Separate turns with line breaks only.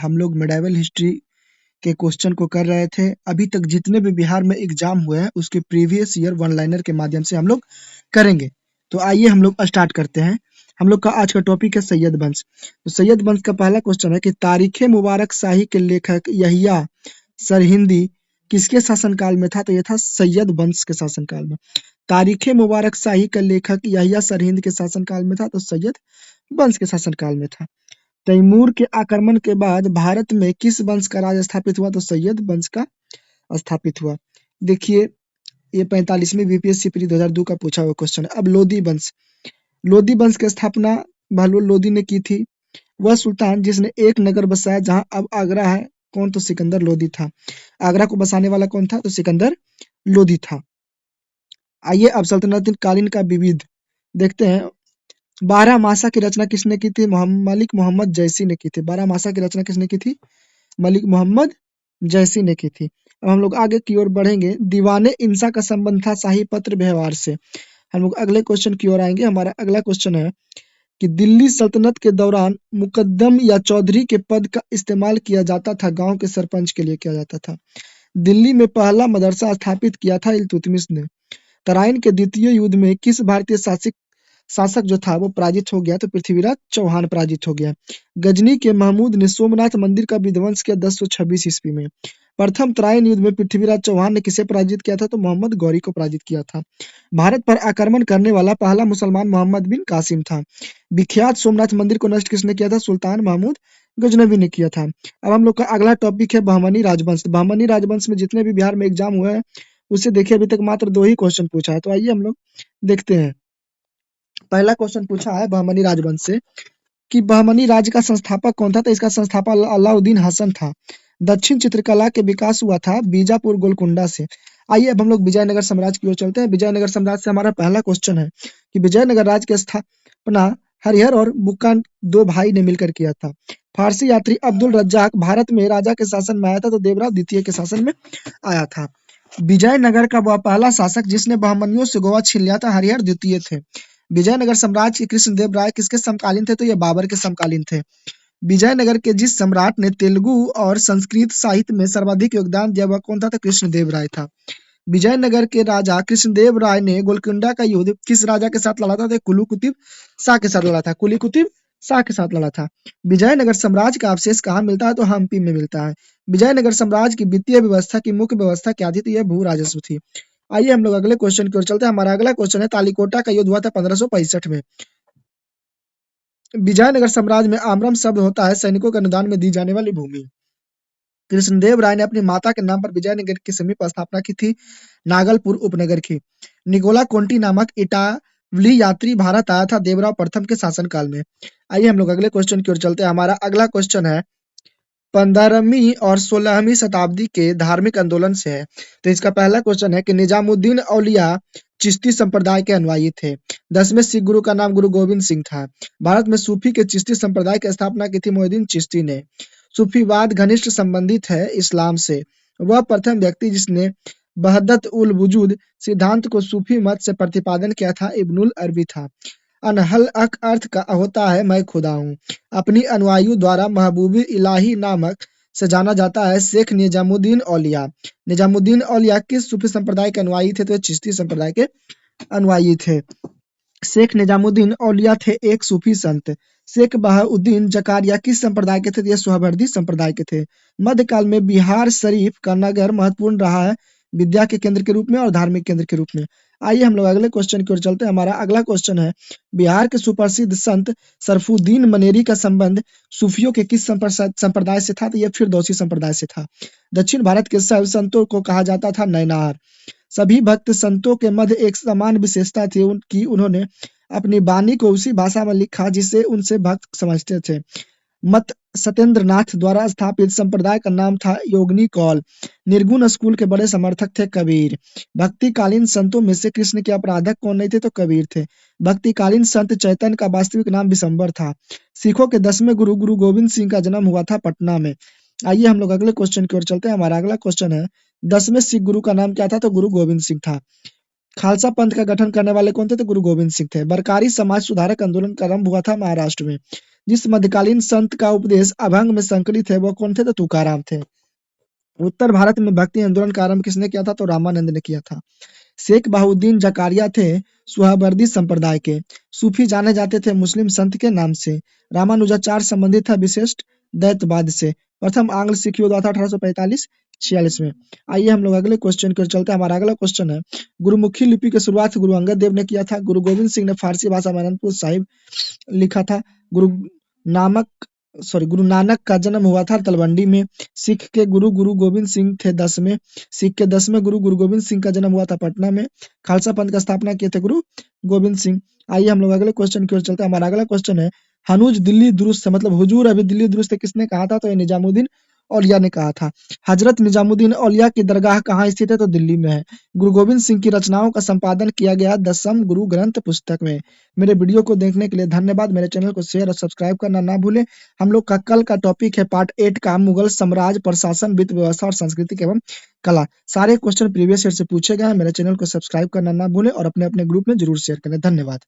हम लोग medieval history के क्वेश्चन को कर रहे थे। अभी तक जितने भी बिहार में एग्जाम हुए हैं उसके प्रीवियस ईयर वन लाइनर के माध्यम से हम लोग करेंगे। तो आइए हम लोग स्टार्ट करते हैं। हम लोग का आज का टॉपिक है सैयद वंश। तो सैयद वंश का पहला क्वेश्चन है कि तारीख मुबारक शाही के लेखक यहिया सरहिंदी किसके शासनकाल में था? तो ये था सैयद वंश के शासनकाल में। तारीख मुबारक शाही का लेखक यहिया सरहिंद के शासनकाल में था, तो सैयद वंश के शासनकाल में था। तैमूर के आक्रमण के बाद भारत में किस वंश का राज स्थापित हुआ? तो सैयद वंश का स्थापित हुआ। देखिए ये 45वीं बीपीएससी प्री 2002 का पूछा हुआ क्वेश्चन है। अब लोधी वंश। लोधी वंश की स्थापना बहलोल लोधी ने की थी। वह सुल्तान जिसने एक नगर बसाया जहां अब आगरा है, कौन? तो सिकंदर लोधी था। आगरा को बसाने वाला कौन था? तो सिकंदर लोधी था। आइए अब सल्तनत कालीन का विविध देखते हैं। बारहमासा की रचना किसने की थी? मलिक मोहम्मद जयसी ने की थी। बारहमासा की रचना किसने की थी? मलिक मोहम्मद जयसी ने की थी। अब हम लोग आगे की ओर बढ़ेंगे। दीवाने इंसा का संबंध था शाही पत्र व्यवहार से। हम लोग अगले क्वेश्चन की ओर आएंगे। हमारा अगला क्वेश्चन है कि दिल्ली सल्तनत के दौरान मुकद्दम या चौधरी के पद का इस्तेमाल किया जाता था, गांव के सरपंच के लिए किया जाता था। दिल्ली में पहला मदरसा स्थापित किया था इल्तुतमिश ने। तराइन के द्वितीय युद्ध में किस भारतीय शासक जो था वो पराजित हो गया? तो पृथ्वीराज चौहान पराजित हो गया। गजनी के महमूद ने सोमनाथ मंदिर का विध्वंस किया 1026 ईस्वी में। प्रथम तराइन युद्ध में पृथ्वीराज चौहान ने किसे पराजित किया था? तो मोहम्मद गौरी को पराजित किया था। भारत पर आक्रमण करने वाला पहला मुसलमान मोहम्मद बिन कासिम था। विख्यात सोमनाथ मंदिर को नष्ट किसने किया था? सुल्तान महमूद गजनवी ने किया था। अब हम लोग का अगला टॉपिक है बहमनी राजवंश। बहमनी राजवंश में जितने भी बिहार में एग्जाम हुए हैं उससे देखिए अभी तक मात्र 2 ही क्वेश्चन पूछा है। तो आइए हम लोग देखते हैं। पहला क्वेश्चन पूछा है बहमनी राजवंश से कि बहमनी राज्य का संस्थापक कौन था? तो इसका संस्थापक अलाउद्दीन हसन था। दक्षिण चित्रकला के विकास हुआ था बीजापुर गोलकुंडा से। आइए अब हम लोग विजयनगर साम्राज्य की ओर चलते हैं। विजयनगर साम्राज्य से हमारा पहला क्वेश्चन है कि विजयनगर राज्य की स्थापना हरिहर और बुक्का 2 भाई ने मिलकर किया था। फारसी यात्री अब्दुल रज्जाक भारत में राजा के शासन में आया था, तो देवराव द्वितीय के शासन में आया था। विजयनगर का वह पहला शासक जिसने बहमनियों से गोवा छीन लिया था, हरिहर द्वितीय थे। विजयनगर साम्राज्य के कृष्णदेव राय किसके समकालीन थे? तो ये बाबर के समकालीन थे। विजयनगर के जिस सम्राट ने तेलुगु और संस्कृत साहित्य में सर्वाधिक योगदान दिया वह कौन था? तो कृष्णदेव राय था। विजयनगर के राजा कृष्णदेव राय ने गोलकुंडा का युद्ध किस राजा के साथ लड़ा था? तो कुली कुतुब शाह के साथ लड़ा था। कुली कुतुब शाह के साथ लड़ा था। विजयनगर साम्राज्य का अवशेष कहाँ मिलता है? तो हम्पी में मिलता है। विजयनगर साम्राज्य की वित्तीय व्यवस्था की मुख्य व्यवस्था क्या थी? तो यह भू राजस्व थी। आइए हम लोग अगले क्वेश्चन की ओर चलते हैं। हमारा अगला क्वेश्चन है तालीकोटा का युद्ध हुआ था 1565 में। विजयनगर साम्राज्य में आम्रम शब्द होता है सैनिकों के अनुदान में दी जाने वाली भूमि। कृष्णदेव राय ने अपनी माता के नाम पर विजयनगर के समीप स्थापना की थी नागलपुर उपनगर की। निकोला कोंटी नामक इटावली यात्री भारत आया था देवराव प्रथम के शासनकाल में। आइए हम लोग अगले क्वेश्चन की ओर चलते हैं। हमारा अगला क्वेश्चन है 15वीं और 16वीं शताब्दी के धार्मिक आंदोलन से है। तो इसका पहला क्वेश्चन है कि निजामुद्दीन औलिया चिश्ती संप्रदाय के अनुयायी थे। 10वें सिख गुरु का नाम गुरु गोविंद सिंह था। भारत में सूफी के चिश्ती संप्रदाय की स्थापना की थी मोहिउद्दीन चिश्ती ने। सूफीवाद घनिष्ठ संबंधित है इस्लाम से। वह प्रथम व्यक्ति जिसने वहदत उल वजूद सिद्धांत को सूफी मत से प्रतिपादन किया था इब्नुल अरबी था। अनहल अक अर्थ का होता है मैं खुदा हूँ। अपनी अनुयायियों द्वारा महबूबी इलाही नामक से जाना जाता है शेख निजामुद्दीन औलिया। निजामुद्दीन औलिया किस सूफी संप्रदाय के अनुयायी थे? तो चिश्ती संप्रदाय के अनुयायी थे। शेख निजामुद्दीन औलिया थे एक सूफी संत। शेख बहाउद्दीन जकारिया किस संप्रदाय के थे? ये सोहरवर्दी संप्रदाय के थे। मध्यकाल में बिहार शरीफ का नगर महत्वपूर्ण रहा है विद्या के केंद्र के रूप में और धार्मिक केंद्र के रूप में। आइए हम लोग अगले क्वेश्चन की ओर चलते हैं। हमारा अगला क्वेश्चन है बिहार के सुप्रसिद्ध संत सरफुद्दीन मनेरी का संबंध सूफियों के किस संप्रदाय से था? तो यह फिरदौसी संप्रदाय से था। दक्षिण भारत के सब संतों को कहा जाता था नयनार। सभी भक्त संतों के मध्य एक समान विशेषता थी उनकी, उन्होंने अपनी वाणी को उसी भाषा में लिखा जिसे उनसे भक्त समझते थे। मत सत्येंद्र नाथ द्वारा स्थापित संप्रदाय का नाम था योगिनी कौल। निर्गुण स्कूल के बड़े समर्थक थे कबीर। भक्तिकालीन संतों में से कृष्ण के अपराधक कौन नहीं थे? तो कबीर थे। भक्तिकालीन संत चैतन्य का वास्तविक नाम विशंबर था। सिखों के 10वें गुरु गुरु गोविंद सिंह का जन्म हुआ था पटना में। आइए हम लोग अगले क्वेश्चन की ओर चलते हैं। हमारा अगला क्वेश्चन है 10वें सिख गुरु का नाम क्या था? तो गुरु गोविंद सिंह था। खालसा पंथ का गठन करने वाले कौन थे? तो गुरु गोविंद सिंह थे। बरकारी समाज सुधारक आंदोलन का आरंभ हुआ था महाराष्ट्र में। जिस मध्यकालीन संत का उपदेश अभंग में संकलित है वह कौन थे? तो तुकाराम थे। उत्तर भारत में भक्ति आंदोलन का आरंभ किसने किया था? तो रामानंद ने किया था। शेख बहाउद्दीन जकारिया थे सुहरावर्दी संप्रदाय के। सूफी जाने जाते थे मुस्लिम संत के नाम से। रामानुजाचार्य संबंधित था विशिष्ट द्वैतवाद से। प्रथम आंग्ल सिख युद्ध हुआ था 1845-46 में। आइए हम लोग अगले क्वेश्चन की ओर चलते हैं। हमारा अगला क्वेश्चन है, गुरुमुखी लिपि की शुरुआत गुरु अंगद देव ने किया था। गुरु गोविंद सिंह ने फारसी भाषा में अनंतपुर साहिब लिखा था। गुरु नानक का जन्म हुआ था तलवंडी में। सिख के गुरु गुरु गोविंद सिंह थे 10वें। सिख के 10वें गुरु गुरु गोविंद सिंह का जन्म हुआ था पटना में। खालसा पंथ का स्थापना किए थे गुरु गोविंद सिंह। आइए हम लोग अगले क्वेश्चन की ओर चलते हैं। हमारा अगला क्वेश्चन है, हनूज दिल्ली दुरुस्त है, मतलब हुजूर अभी दिल्ली दुरुस्त है, किसने कहा था? तो ये निजामुद्दीन औलिया ने कहा था। हजरत निजामुद्दीन औलिया की दरगाह कहाँ स्थित है? तो दिल्ली में है। गुरु गोविंद सिंह की रचनाओं का संपादन किया गया 10वीं गुरु ग्रंथ पुस्तक में। मेरे वीडियो को देखने के लिए धन्यवाद। मेरे चैनल को शेयर और सब्सक्राइब करना ना भूलें। हम लोग का कल का टॉपिक है पार्ट 8 का, मुगल साम्राज्य, प्रशासन, वित्त व्यवस्था और सांस्कृतिक एवं कला। सारे क्वेश्चन प्रीवियस ईयर से पूछे गए हैं। मेरे चैनल को सब्सक्राइब करना ना भूलें और अपने अपने ग्रुप में जरूर शेयर करें। धन्यवाद।